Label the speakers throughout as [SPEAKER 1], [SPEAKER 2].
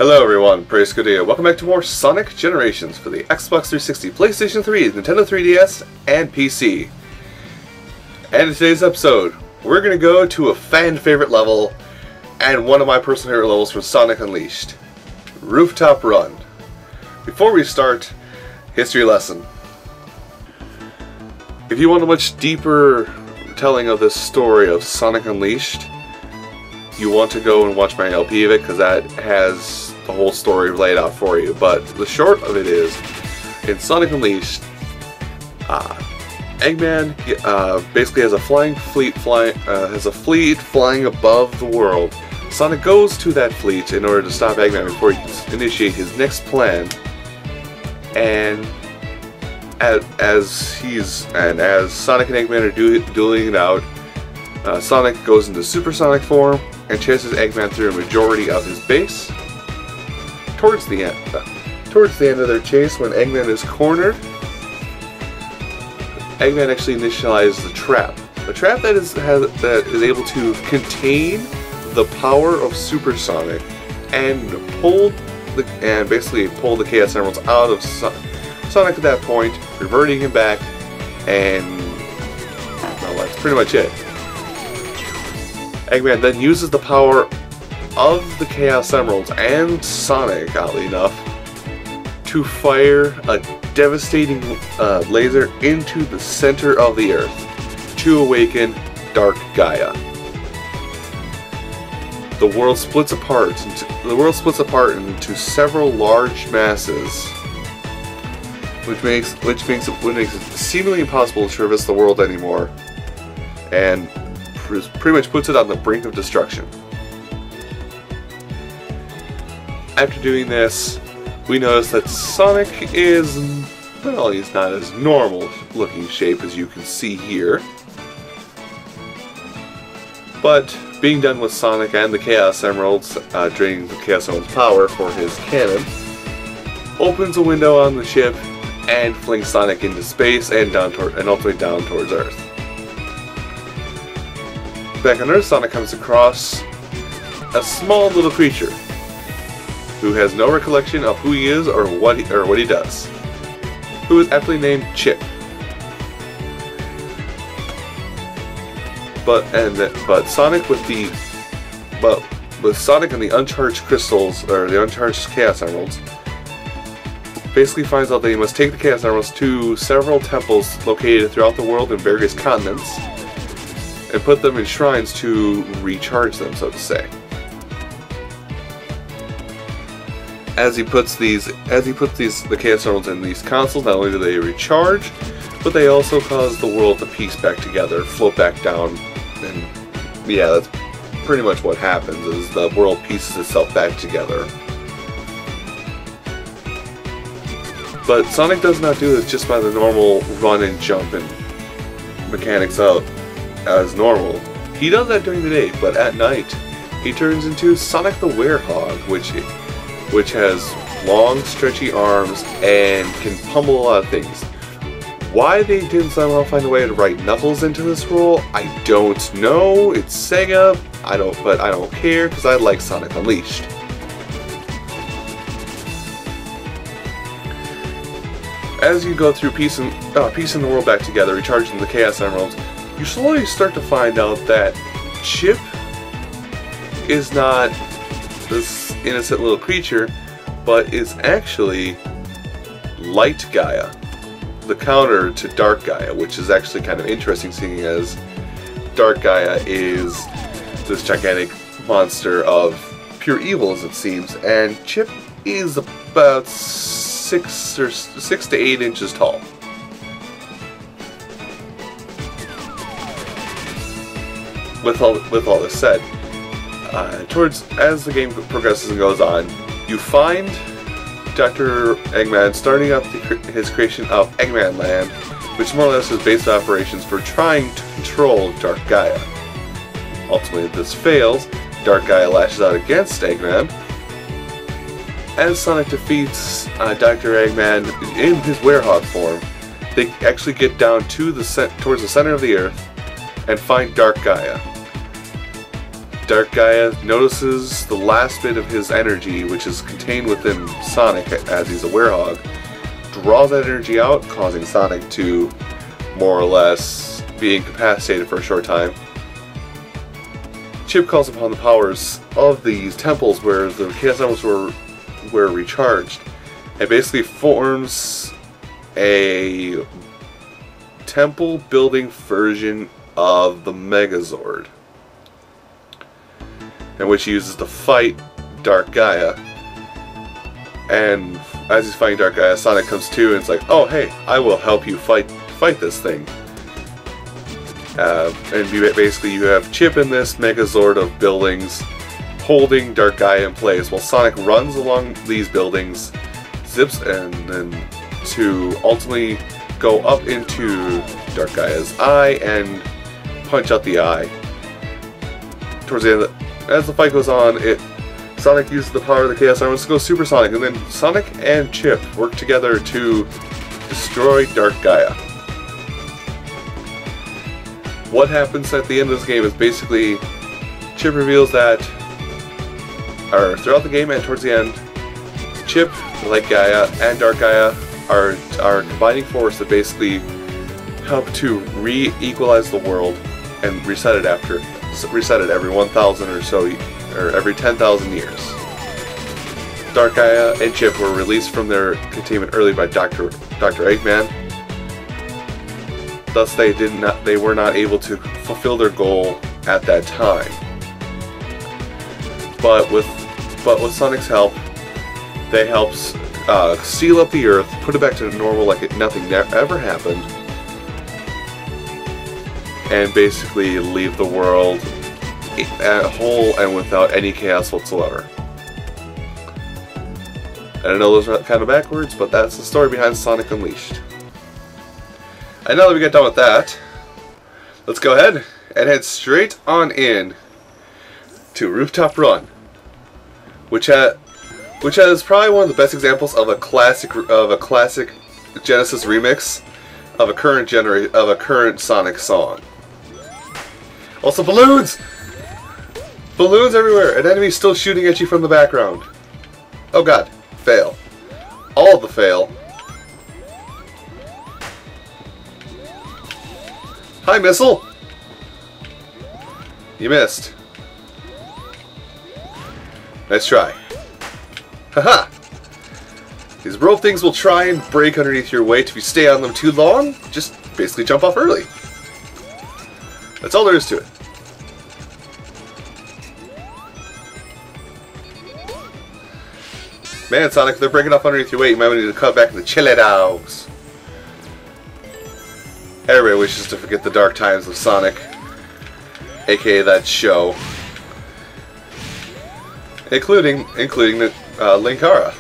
[SPEAKER 1] Hello everyone, praise good day. Welcome back to more Sonic Generations for the Xbox 360, PlayStation 3, Nintendo 3DS, and PC. And in today's episode, we're going to go to a fan favorite level and one of my personal favorite levels from Sonic Unleashed, Rooftop Run. Before we start, history lesson. If you want a much deeper telling of this story of Sonic Unleashed, you want to go and watch my LP of it because that has the whole story laid out for you. But the short of it is, in Sonic Unleashed, Eggman basically has a fleet flying above the world. Sonic goes to that fleet in order to stop Eggman before he can initiate his next plan. And as Sonic and Eggman are dueling it out, Sonic goes into supersonic form and chases Eggman through a majority of his base. Towards the end of their chase, when Eggman is cornered, Eggman actually initializes the trap. A trap that is able to contain the power of Supersonic and basically pull the Chaos Emeralds out of Sonic at that point, reverting him back, and well, that's pretty much it. Eggman then uses the power of the Chaos Emeralds and Sonic, oddly enough, to fire a devastating laser into the center of the Earth to awaken Dark Gaia. The world splits apart into several large masses, which makes it seemingly impossible to traverse the world anymore, and pretty much puts it on the brink of destruction. After doing this, we notice that Sonic is, well, he's not as normal looking shape as you can see here. But being done with Sonic and the Chaos Emeralds, draining the Chaos Emeralds' power for his cannon, opens a window on the ship and flings Sonic into space and ultimately down towards Earth. Back on Earth, Sonic comes across a small little creature who has no recollection of who he is or what he does, who is aptly named Chip. But Sonic with Sonic and the uncharged crystals, or the uncharged Chaos Emeralds, basically finds out that he must take the Chaos Emeralds to several temples located throughout the world in various continents and put them in shrines to recharge them, so to say. As he puts the Chaos Emeralds in these consoles, not only do they recharge, but they also cause the world to piece back together, float back down, and yeah, that's pretty much what happens, is the world pieces itself back together. But Sonic does not do this just by the normal run and jump and mechanics out as normal. He does that during the day, but at night he turns into Sonic the Werehog, which has long, stretchy arms and can pummel a lot of things. Why they didn't somehow find a way to write Knuckles into this role, I don't know. It's Sega, but I don't care because I like Sonic Unleashed. As you go through piecing the world back together, recharging the Chaos Emeralds, you slowly start to find out that Chip is not this innocent little creature, but is actually Light Gaia, the counter to Dark Gaia, which is actually kind of interesting, seeing as Dark Gaia is this gigantic monster of pure evil, as it seems, and Chip is about 6 to 8 inches tall. With all this said, as the game progresses and goes on, you find Dr. Eggman starting up his creation of Eggman Land, which more or less is base operations for trying to control Dark Gaia. Ultimately, if this fails, Dark Gaia lashes out against Eggman. As Sonic defeats Dr. Eggman in his Werehog form, they actually get down to towards the center of the Earth and find Dark Gaia. Dark Gaia notices the last bit of his energy, which is contained within Sonic as he's a werehog, draws that energy out, causing Sonic to more or less be incapacitated for a short time. Chip calls upon the powers of these temples where the Chaos Emeralds were recharged, and basically forms a temple building version of the Megazord, in which he uses to fight Dark Gaia. And as he's fighting Dark Gaia, Sonic comes to and it's like, oh hey, I will help you fight this thing. And basically you have Chip in this Megazord of buildings holding Dark Gaia in place, while Sonic runs along these buildings, zips, and then to ultimately go up into Dark Gaia's eye and punch out the eye. Towards the end, as the fight goes on, Sonic uses the power of the Chaos Emeralds to go supersonic, and then Sonic and Chip work together to destroy Dark Gaia. What happens at the end of this game is basically Chip reveals that, or throughout the game and towards the end, Chip, like Gaia, and Dark Gaia are combining force that basically help to re-equalize the world and reset it every 1,000 or so, or every 10,000 years. Dark Gaia and Chip were released from their containment early by Dr. Eggman. Thus, they were not able to fulfill their goal at that time. But with Sonic's help, they helped seal up the Earth, put it back to normal like nothing ever happened, and basically leave the world whole and without any chaos whatsoever. And I know those are kind of backwards, but that's the story behind Sonic Unleashed. And now that we got done with that, let's go ahead and head straight on in to Rooftop Run, which has probably one of the best examples of a classic Genesis remix of a current Sonic song. Also, balloons! Balloons everywhere, and enemies still shooting at you from the background. Oh god, fail. All of the fail. Hi, missile! You missed. Nice try. Haha! These rope things will try and break underneath your weight if you stay on them too long. Just basically jump off early. That's all there is to it. Man, Sonic, if they're breaking off underneath your weight, you might need to cut back into chili dogs. Everybody wishes to forget the dark times of Sonic, aka that show, including the Linkara,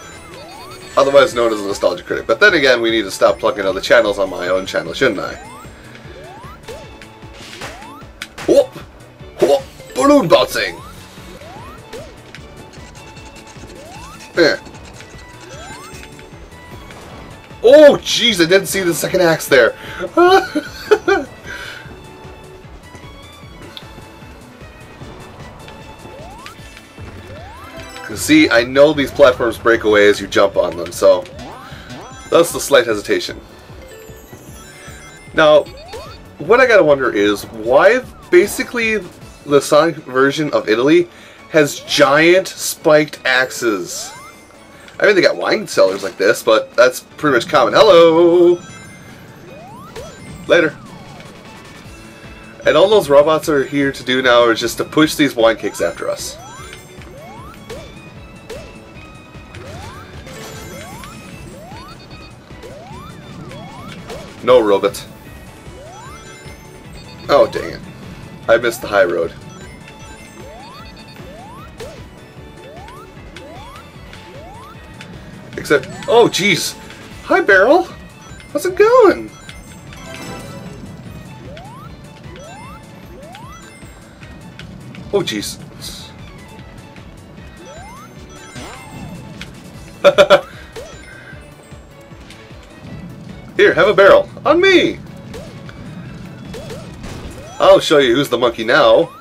[SPEAKER 1] otherwise known as a Nostalgia Critic. But then again, we need to stop plugging other channels on my own channel, shouldn't I? Whoop! Whoop! Balloon bouncing! There. Oh, jeez, I didn't see the second axe there. See, I know these platforms break away as you jump on them, so that's the slight hesitation. Now, what I gotta wonder is why basically the Sonic version of Italy has giant spiked axes. I mean, they got wine cellars like this, but that's pretty much common. Hello! Later. And all those robots are here to do now is just to push these wine cakes after us. No, robot. Oh, dang it. I missed the high road. Except, oh jeez. Hi, Barrel. How's it going? Oh jeez. Here, have a barrel. On me! I'll show you who's the monkey now.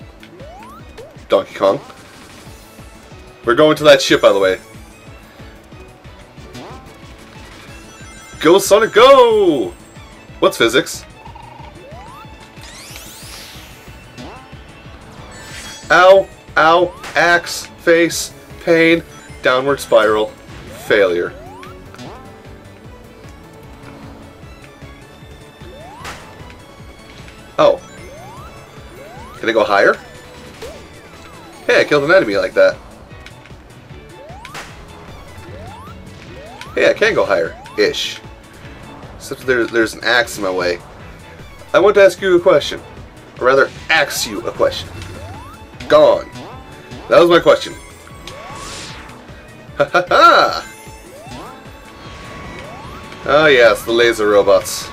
[SPEAKER 1] Donkey Kong. We're going to that ship, by the way. Go, Sonic, go! What's physics? Ow, ow, axe, face, pain, downward spiral, failure. Oh. Can I go higher? Hey, I killed an enemy like that. Hey, I can go higher. Ish. Except there's an axe in my way. I want to ask you a question. Or rather, ask you a question. Gone. That was my question. Ha ha ha! Oh yes, the laser robots.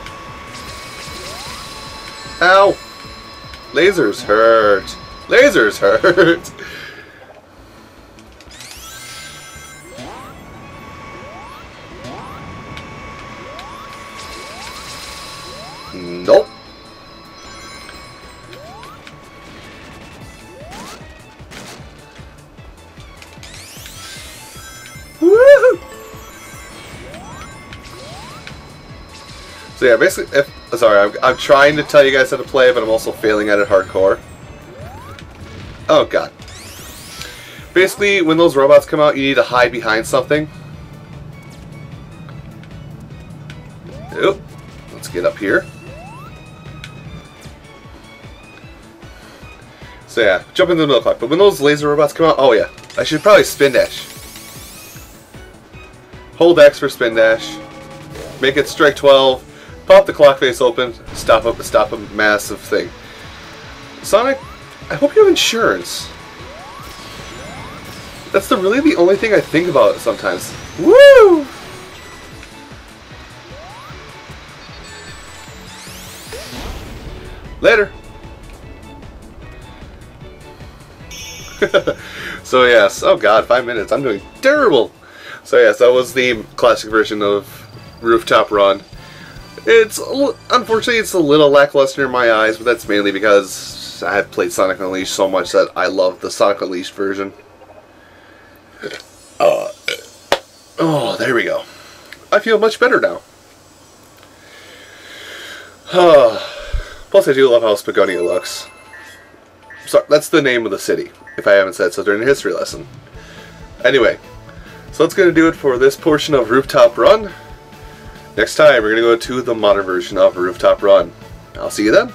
[SPEAKER 1] Ow! Lasers hurt. Lasers hurt. Nope. Woohoo! So yeah, basically, sorry, I'm trying to tell you guys how to play, but I'm also failing at it hardcore. Oh god. Basically, when those robots come out, you need to hide behind something. Oop. Let's get up here. So yeah, jump into the middle clock. But when those laser robots come out, oh yeah, I should probably spin dash. Hold X for spin dash. Make it strike 12. Pop the clock face open. Stop a massive thing. Sonic, I hope you have insurance. That's really the only thing I think about sometimes. Woo! Later. So yes, oh god, 5 minutes. I'm doing terrible. So yes, that was the classic version of Rooftop Run. Unfortunately, it's a little lackluster in my eyes, but that's mainly because I have played Sonic Unleashed so much that I love the Sonic Unleashed version. Oh, there we go. I feel much better now. Plus, I do love how Spagonia looks. So that's the name of the city, if I haven't said so during the history lesson. Anyway, so that's going to do it for this portion of Rooftop Run. Next time, we're going to go to the modern version of Rooftop Run. I'll see you then.